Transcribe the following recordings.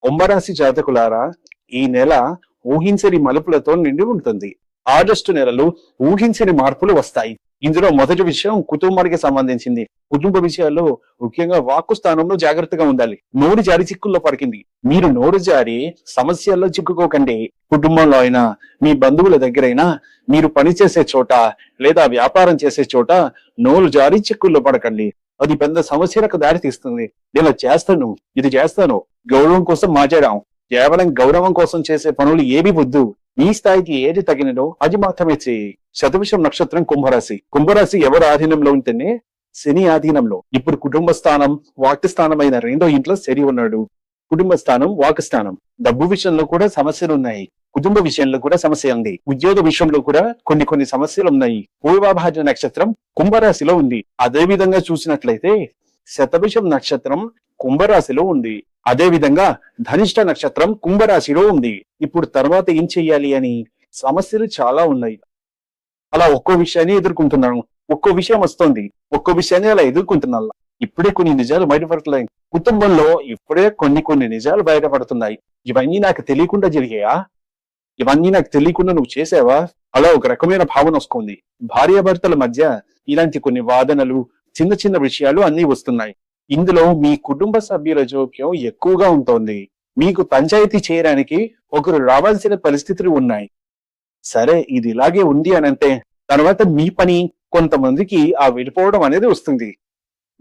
కుంభరాశి జాతకులారా, ఈ నెల ఊహించని మలుపులతో నిండి ఉంటుంది. ఆగస్టు నెలలో ఊహించని మార్పులు వస్తాయి. ఇందులో మొదటి విషయం కుటుంబానికి సంబంధించింది. కుటుంబ విషయాల్లో ముఖ్యంగా వాక్కు స్థానంలో జాగ్రత్తగా ఉండాలి. నోరు జారి చిక్కుల్లో పడికింది. మీరు నోరు జారి సమస్యల్లో చిక్కుకోకండి. కుటుంబంలో అయినా, మీ బంధువుల దగ్గరైనా, మీరు పనిచేసే చోట లేదా వ్యాపారం చేసే చోట నోరు జారి చిక్కుల్లో పడకండి. అది పెద్ద సమస్యలకు దారి తీస్తుంది. నేను చేస్తాను, ఇది చేస్తాను, గౌరవం కోసం మాట్లాడాం. కేవలం గౌరవం కోసం చేసే పనులు ఏవి వద్దు. మీ స్థాయికి ఏది తగినదో అది మాత్రమే చేయి. శతభిషం నక్షత్రం కుంభరాశి. కుంభరాశి ఎవరు ఆధీనంలో ఉంటేనే శని ఆధీనంలో. ఇప్పుడు కుటుంబ స్థానం, వాక్ స్థానమైన రెండో ఇంట్లో శని ఉన్నాడు. కుటుంబ స్థానం, వాక్ స్థానం. డబ్బు విషయంలో కూడా సమస్యలు ఉన్నాయి. కుటుంబ విషయంలో కూడా సమస్య ఉంది. ఉద్యోగ విషయంలో కూడా కొన్ని సమస్యలు ఉన్నాయి. పూర్వాభాద్ర నక్షత్రం కుంభరాశిలో ఉంది. అదే విధంగా చూసినట్లయితే శతభిషం నక్షత్రం కుంభరాశిలో ఉంది. అదే విధంగా ధనిష్ట నక్షత్రం కుంభరాశిలో ఉంది. ఇప్పుడు తర్వాత ఏం చెయ్యాలి అని సమస్యలు చాలా ఉన్నాయి. అలా ఒక్కో విషయాన్ని ఎదుర్కొంటున్నాను. ఒక్కో విషయం వస్తుంది. ఒక్కో విషయాన్ని అలా ఎదుర్కొంటున్నా. ఇప్పుడే కొన్ని నిజాలు బయటపడుతున్నాయి. కుటుంబంలో ఇప్పుడే కొన్ని నిజాలు బయటపడుతున్నాయి. ఇవన్నీ నాకు తెలియకుండా జరిగాయా? ఇవన్నీ నాకు తెలియకుండా నువ్వు చేసావా? అలా ఒక రకమైన భావన వస్తుంది. భార్యాభర్తల మధ్య ఇలాంటి కొన్ని వాదనలు, చిన్న విషయాలు అన్ని వస్తున్నాయి. ఇందులో మీ కుటుంబ సభ్యుల జోక్యం ఎక్కువగా ఉంటుంది. మీకు పంచాయతీ చేయడానికి ఒకరు రావాల్సిన పరిస్థితులు ఉన్నాయి. సరే, ఇది ఇలాగే ఉంది అని అంటే తర్వాత మీ పని కొంతమందికి ఆ విడిపోవడం అనేది వస్తుంది.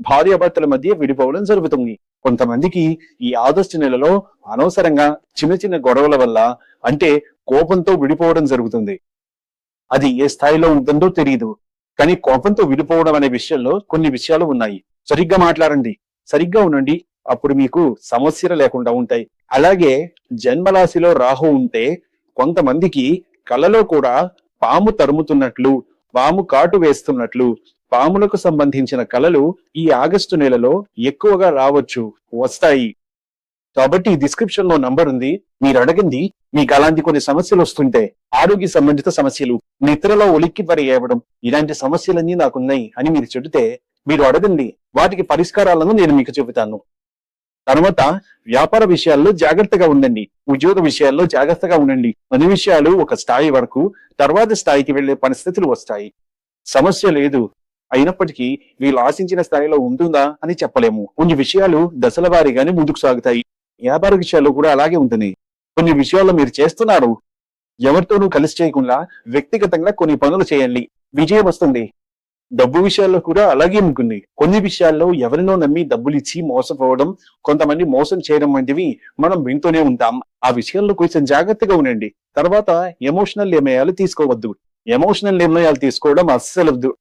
భార్యాభర్తల మధ్య విడిపోవడం జరుగుతుంది. కొంతమందికి ఈ ఆగస్టు నెలలో అనవసరంగా చిన్న గొడవల వల్ల, అంటే కోపంతో విడిపోవడం జరుగుతుంది. అది ఏ స్థాయిలో ఉంటుందో తెలియదు. కానీ కోపంతో విడిపోవడం అనే విషయంలో కొన్ని విషయాలు ఉన్నాయి. సరిగ్గా మాట్లాడండి, సరిగ్గా ఉండండి. అప్పుడు మీకు సమస్యలు లేకుండా ఉంటాయి. అలాగే జన్మరాశిలో రాహు ఉంటే కొంతమందికి కలలో కూడా పాము తరుముతున్నట్లు, పాము కాటు వేస్తున్నట్లు, పాములకు సంబంధించిన కలలు ఈ ఆగస్టు నెలలో ఎక్కువగా రావచ్చు, వస్తాయి. కాబట్టి డిస్క్రిప్షన్ లో నంబర్ ఉంది. మీరు అడగండి. మీకు అలాంటి కొన్ని సమస్యలు వస్తుంటే, ఆరోగ్య సంబంధిత సమస్యలు, నిద్రలో ఉలిక్కి పరియడం, ఇలాంటి సమస్యలన్నీ నాకున్నాయి అని మీరు చెబితే మీరు అడగండి. వాటికి పరిష్కారాలను నేను మీకు చెబుతాను. తర్వాత వ్యాపార విషయాల్లో జాగ్రత్తగా ఉండండి. ఉద్యోగ విషయాల్లో జాగ్రత్తగా ఉండండి. అన్ని విషయాలు ఒక స్థాయి వరకు, తర్వాత స్థాయికి వెళ్లే పరిస్థితులు వస్తాయి. సమస్య లేదు, అయినప్పటికీ వీళ్ళు ఆశించిన స్థాయిలో ఉంటుందా అని చెప్పలేము. కొన్ని విషయాలు దశల వారీగానే ముందుకు సాగుతాయి. వ్యాపార విషయాల్లో కూడా అలాగే ఉంటుంది. కొన్ని విషయాల్లో మీరు చేస్తున్నారు, ఎవరితోనూ కలిసి చేయకుండా వ్యక్తిగతంగా కొన్ని పనులు చేయండి, విజయం వస్తుంది. డబ్బు విషయాల్లో కూడా అలాగే ఉంటుంది. కొన్ని విషయాల్లో ఎవరినో నమ్మి డబ్బులు ఇచ్చి మోసపోవడం, కొంతమంది మోసం చేయడం వంటివి మనం వింటూనే ఉంటాం. ఆ విషయాల్లో కొంచెం జాగ్రత్తగా ఉండండి. తర్వాత ఎమోషనల్ నిర్ణయాలు తీసుకోవద్దు. ఎమోషనల్ నిర్ణయాలు తీసుకోవడం అస్సలు వద్దు.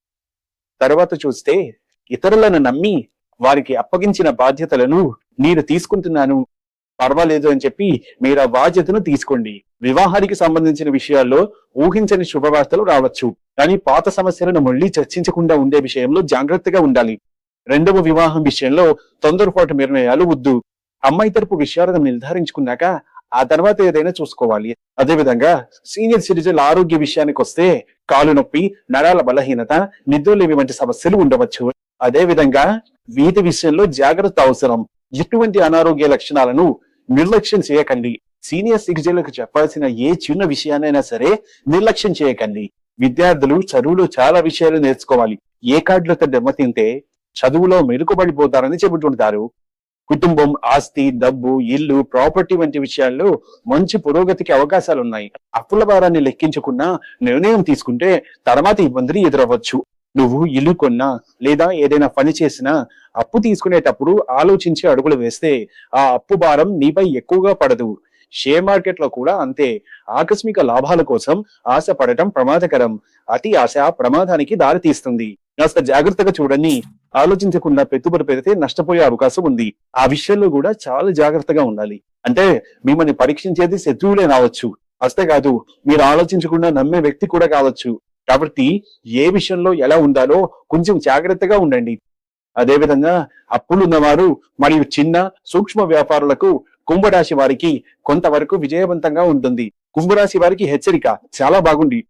తర్వాత చూస్తే ఇతరులను నమ్మి వారికి అప్పగించిన బాధ్యతలను నేను తీసుకుంటున్నాను, పర్వాలేదు అని చెప్పి మీరు ఆ బాధ్యతను తీసుకోండి. వివాహానికి సంబంధించిన విషయాల్లో ఊహించని శుభవార్తలు రావచ్చు. కానీ పాత సమస్యలను మళ్ళీ చర్చించకుండా ఉండే విషయంలో జాగ్రత్తగా ఉండాలి. రెండవ వివాహం విషయంలో తొందరపాటు నిర్ణయాలు వద్దు. అమ్మాయి తరపు విషయాలను నిర్ధారించుకున్నాక ఆ తర్వాత ఏదైనా చూసుకోవాలి. అదేవిధంగా సీనియర్ సిటిజన్ల ఆరోగ్య విషయానికి వస్తే కాలు నొప్పి, నరాల బలహీనత, నిద్రలేమి వంటి సమస్యలు ఉండవచ్చు. అదే విధంగా వీటి విషయంలో జాగ్రత్త అవసరం. ఎటువంటి అనారోగ్య లక్షణాలను నిర్లక్ష్యం చేయకండి. సీనియర్ సిటిజన్లకు చెప్పాల్సిన ఏ చిన్న విషయానైనా సరే నిర్లక్ష్యం చేయకండి. విద్యార్థులు చదువులో చాలా విషయాలు నేర్చుకోవాలి. ఏ కార్డులతో దెబ్బతింటే చదువులో మెరుగుపడిపోతారని చెబుతుంటారు. కుటుంబం, ఆస్తి, డబ్బు, ఇల్లు, ప్రాపర్టీ వంటి విషయాల్లో మంచి పురోగతికి అవకాశాలు ఉన్నాయి. అప్పుల భారాన్ని లెక్కించకుండా నిర్ణయం తీసుకుంటే తర్వాత ఇబ్బందులు ఎదురవ్వచ్చు. నువ్వు ఇల్లు కొన్నా లేదా ఏదైనా పని చేసినా అప్పు తీసుకునేటప్పుడు ఆలోచించి అడుగులు వేస్తే ఆ అప్పు భారం నీపై ఎక్కువగా పడదు. షేర్ మార్కెట్ లో కూడా అంతే. ఆకస్మిక లాభాల కోసం ఆశ పడటం ప్రమాదకరం. అతి ఆశ ప్రమాదానికి దారి తీస్తుంది. కాస్త జాగ్రత్తగా చూడండి. ఆలోచించకుండా పెట్టుబడి పెడితే నష్టపోయే అవకాశం ఉంది. ఆ విషయంలో కూడా చాలా జాగ్రత్తగా ఉండాలి. అంటే మిమ్మల్ని పరీక్షించేది శత్రువులే కావచ్చు, అంతేకాదు మీరు ఆలోచించకుండా నమ్మే వ్యక్తి కూడా కావచ్చు. కాబట్టి ఏ విషయంలో ఎలా ఉండాలో కొంచెం జాగ్రత్తగా ఉండండి. అదేవిధంగా అప్పులు ఉన్నవారు మరియు చిన్న సూక్ష్మ వ్యాపారులకు కుంభరాశి వారికి కొంతవరకు విజయవంతంగా ఉంటుంది. కుంభరాశి వారికి హెచ్చరిక చాలా బాగుంది.